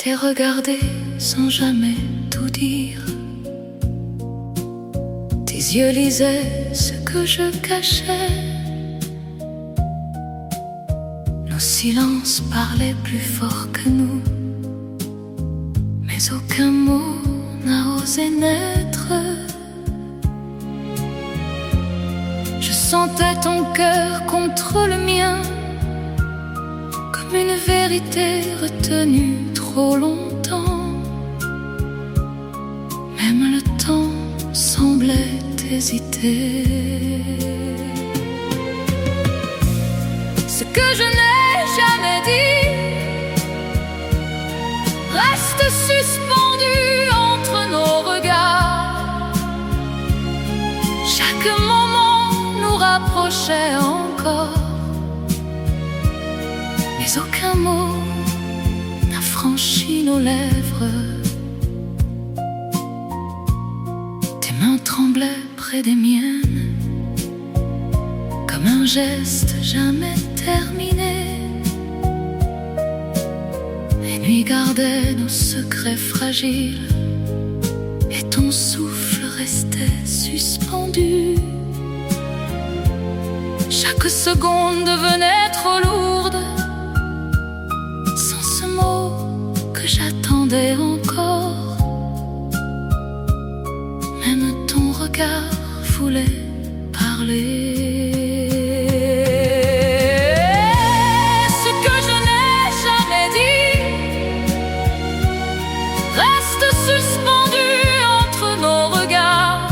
t'ai regardé sans jamais tout dire. Tes yeux lisaient ce que je cachais. Nos silences parlaient plus fort que nous, mais aucun mot n'a osé naître. Je sentais ton cœur contre le mien, comme une vérité retenue trop longtemps. Même le temps semblait hésiter. Ce que je n'ai jamais dit reste suspendu entre nos regards. Chaque moment nous rapprochait encore, mais aucun mot n'a franchi nos lèvres. Tes mains tremblaient près des miennes, comme un geste jamais terminé. Les nuits gardaient nos secrets fragiles, et ton souffle restait suspendu. Chaque seconde devenait trop lourde, sans ce mot que j'attendais encore. Même ton regard voulait parler. Ce que je n'ai jamais dit reste suspendu entre nos regards.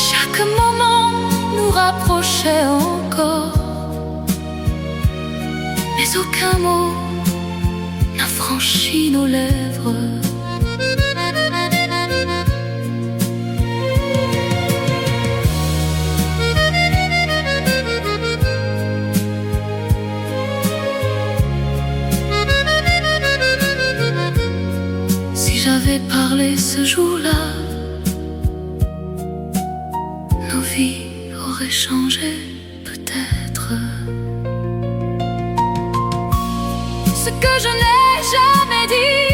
Chaque moment nous rapprochait encore, mais aucun mot n'a franchi nos lèvres. Si j'avais parlé ce jour-là, nos vies auraient changé peut-être. Ce que je n'ai jamais dit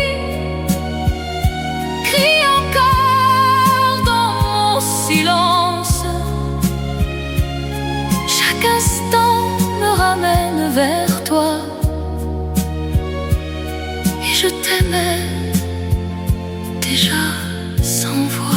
crie encore dans mon silence. Chaque instant me ramène vers toi, et je t'aimais déjà sans voix.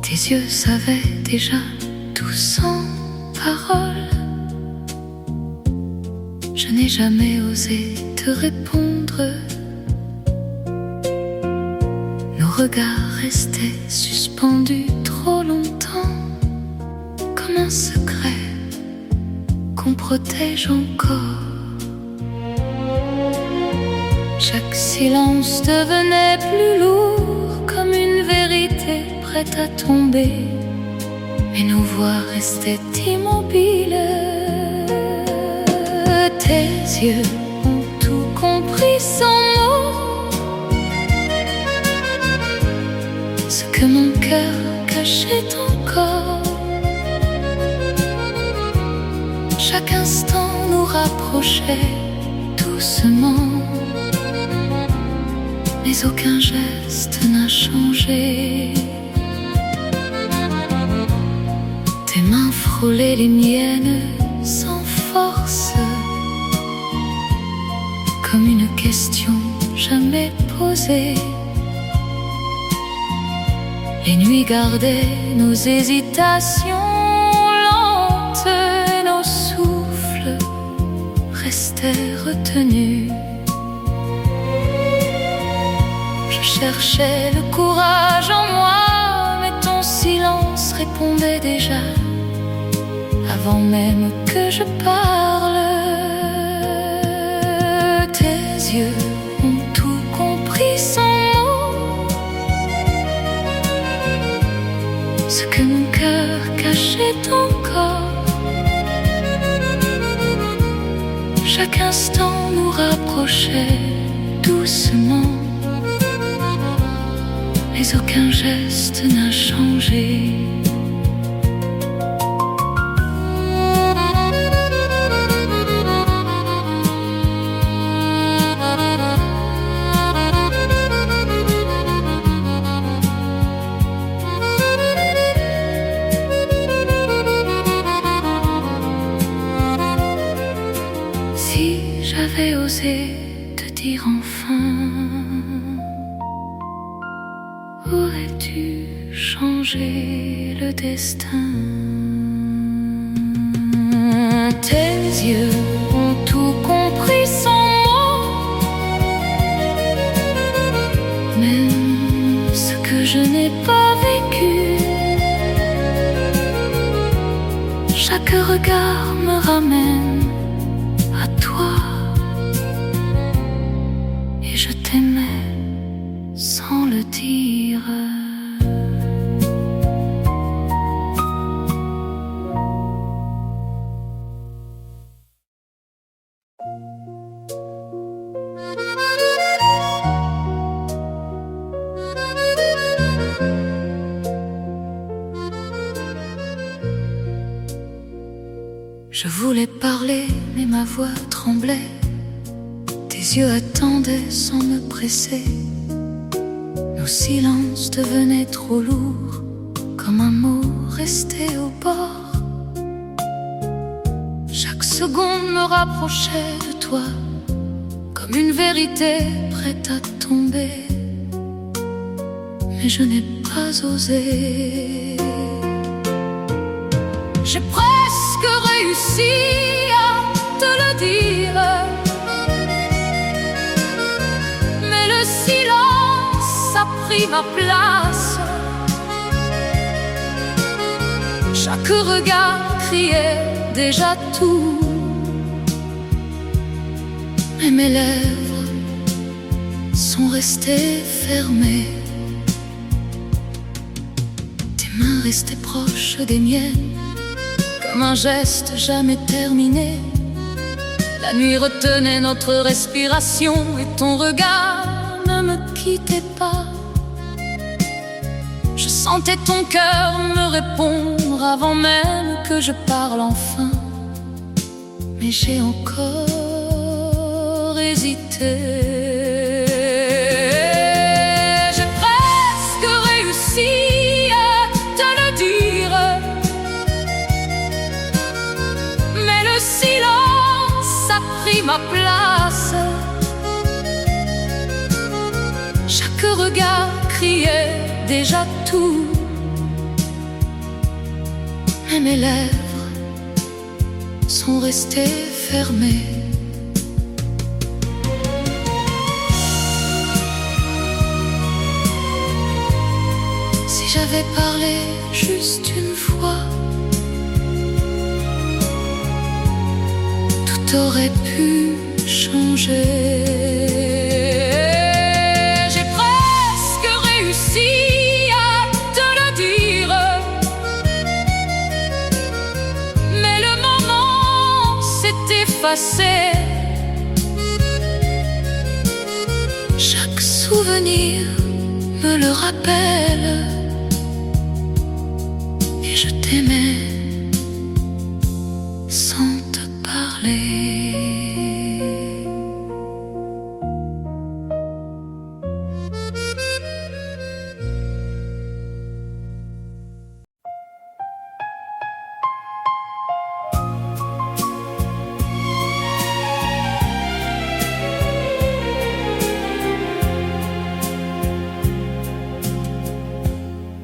Tes yeux savaient déjà tout sans parole. Je n'ai jamais osé te répondre. Nos regards restaient suspendus trop longtemps, comme un secret qu'on protège encore. Chaque silence devenait plus lourd, comme une vérité prête à tomber, mais nos voix restaient immobiles. Tes yeux ont tout compris sans mots, ce que mon cœur cachait encore. Chaque instant nous rapprochait doucement, mais aucun geste n'a changé. Tes mains frôlaient les miennes sans force, comme une question jamais posée. Les nuits gardaient nos hésitations lentes, et nos souffles restaient retenus. Je cherchais le courage en moi, mais ton silence répondait déjà avant même que je parle. Tes yeux ont tout compris sans mots, ce que mon cœur Chaque instant nous rapprochait doucement, mais aucun geste n'a changé. Si j'avais osé te dire enfin, aurais-tu changé le destin? Tes yeux ont tout compris sans mots, même ce que je n'ai pas vécu. Chaque regard me ramène à toi, et je t'aimais sans le dire. Je voulais parler, mais ma voix tremblait. Tes yeux attendaient sans me presser. Nos silences devenaient trop lourds, comme un mot resté au bord. Chaque seconde me rapprochait de toi, comme une vérité prête à tomber. Mais je n'ai pas osé. J'ai presque réussi à te le dire, mais le silence a pris ma place. Chaque regard criait déjà tout, mais mes lèvres sont restées fermées. Tes mains restaient proches des miennes, comme un geste jamais terminé. La nuit retenait notre respiration et ton regard ne me quittait pas. Je sentais ton cœur me répondre avant même que je parle enfin. Mais j'ai encore hésité. J'ai presque réussi à te le dire, mais le silence a pris ma place. Chaque regard criait déjà tout, mais mes lèvres sont restées fermées. Si j'avais parlé juste une fois, tout aurait pu changer. J'ai presque réussi à te le dire, mais le moment s'est effacé. Chaque souvenir me le rappelle, et je t'aimais sans te parler.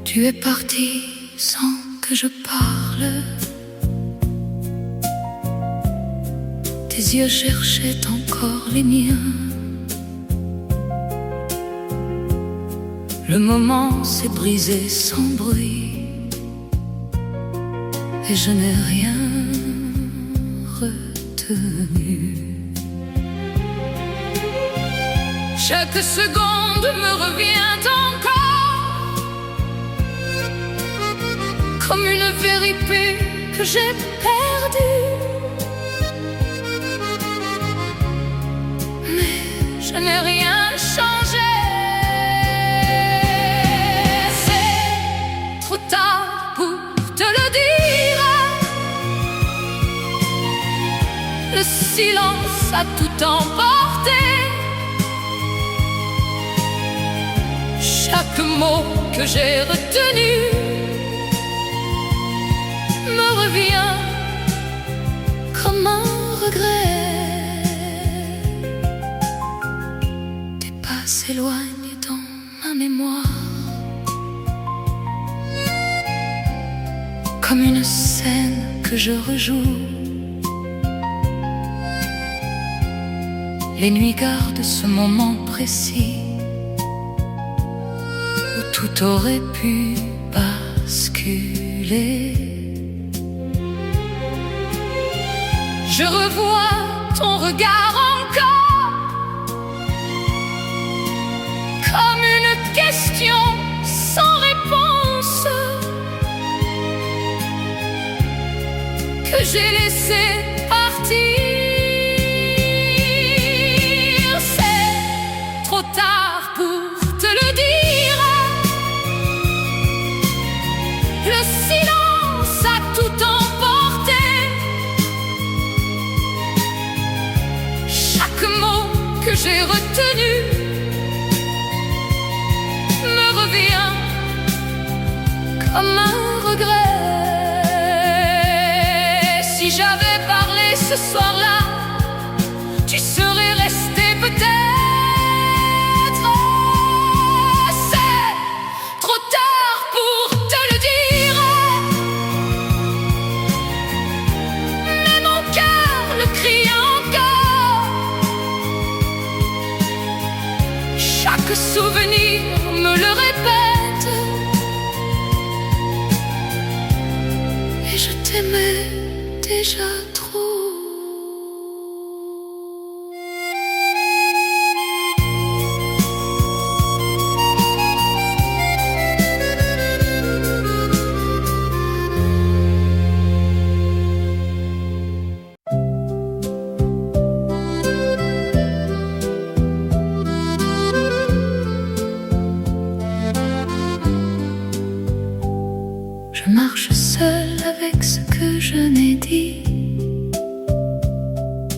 Tu es parti sans que je parle. Tes yeux cherchaient encore les miens. Le moment s'est brisé sans bruit, et je n'ai rien retenu. Chaque seconde me revient encore comme une vérité que j'ai perdue. le silence a tout emporté. Chaque mot que j'ai retenu me revient comme un regret. Tes pas s'éloignent dans ma mémoire comme une scène que je rejoue. Les nuits gardent ce moment précis où tout aurait pu basculer. Je revois ton regard encore comme une question sans réponse que j'ai laissé partir. C'est trop tard pour te le dire. Le silence a tout emporté. Chaque mot que j'ai retenu me revient comme un regret. Si j'avais parlé ce soir-là, tu serais resté peut-être. C'est trop tard pour te le dire. Mais mon cœur le crie encore. Chaque souvenir me le répète. Et je t'aimais déjà trop. Je marche seule avec ce que je n'ai dit.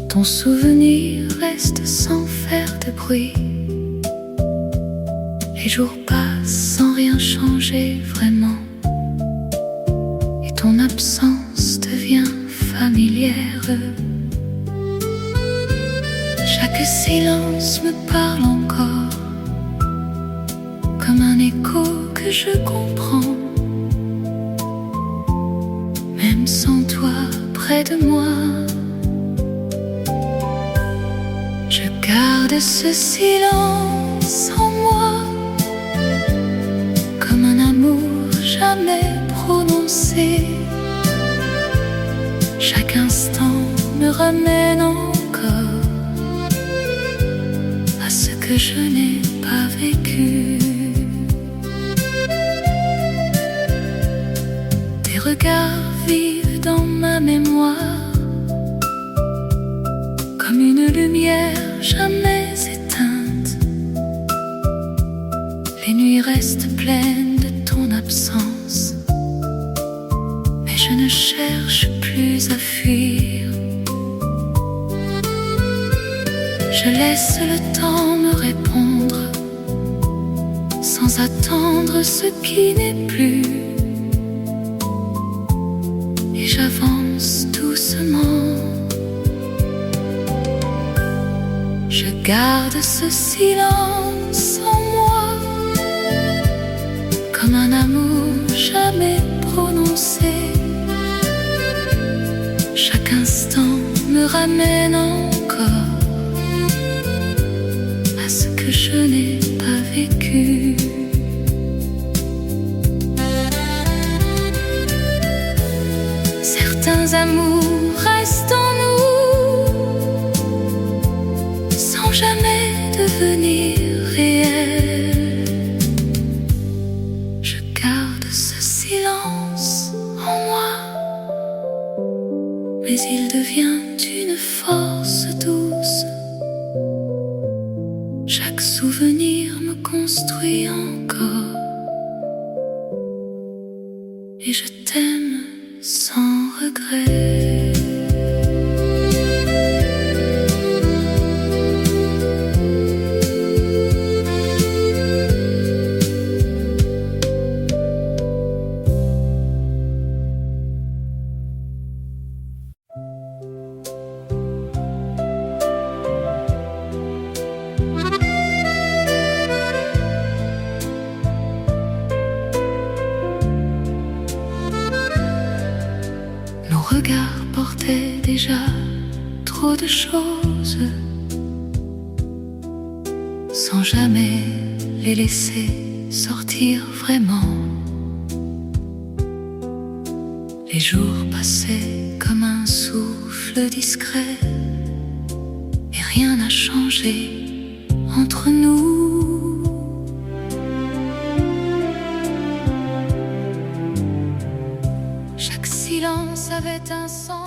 Ton souvenir reste sans faire de bruit. Les jours passent sans rien changer vraiment. Et ton absence devient familière. Chaque silence me parle encore comme un écho que je comprends. Même sans toi près de moi, je garde ce silence en moi comme un amour jamais prononcé. Chaque instant me ramène encore à ce que je n'ai pas vécu. Tes regards vivent dans ma mémoire comme une lumière jamais éteinte. Les nuits restent pleines de ton absence, mais je ne cherche plus à fuir. Je laisse le temps me répondre sans attendre ce qui n'est plus. Et j'avance doucement. Je garde ce silence en moi comme un amour jamais prononcé. Chaque instant me ramène encore à ce que je n'ai pas vécu. Certains amours restent en nous sans jamais devenir réels. Je garde ce silence en moi, mais il devient une force douce. Chaque souvenir me construit encore, et je t'aime sans regret. déjà trop de choses, sans jamais les laisser sortir vraiment. Les jours passaient comme un souffle discret, et rien n'a changé entre nous. Chaque silence avait un sens.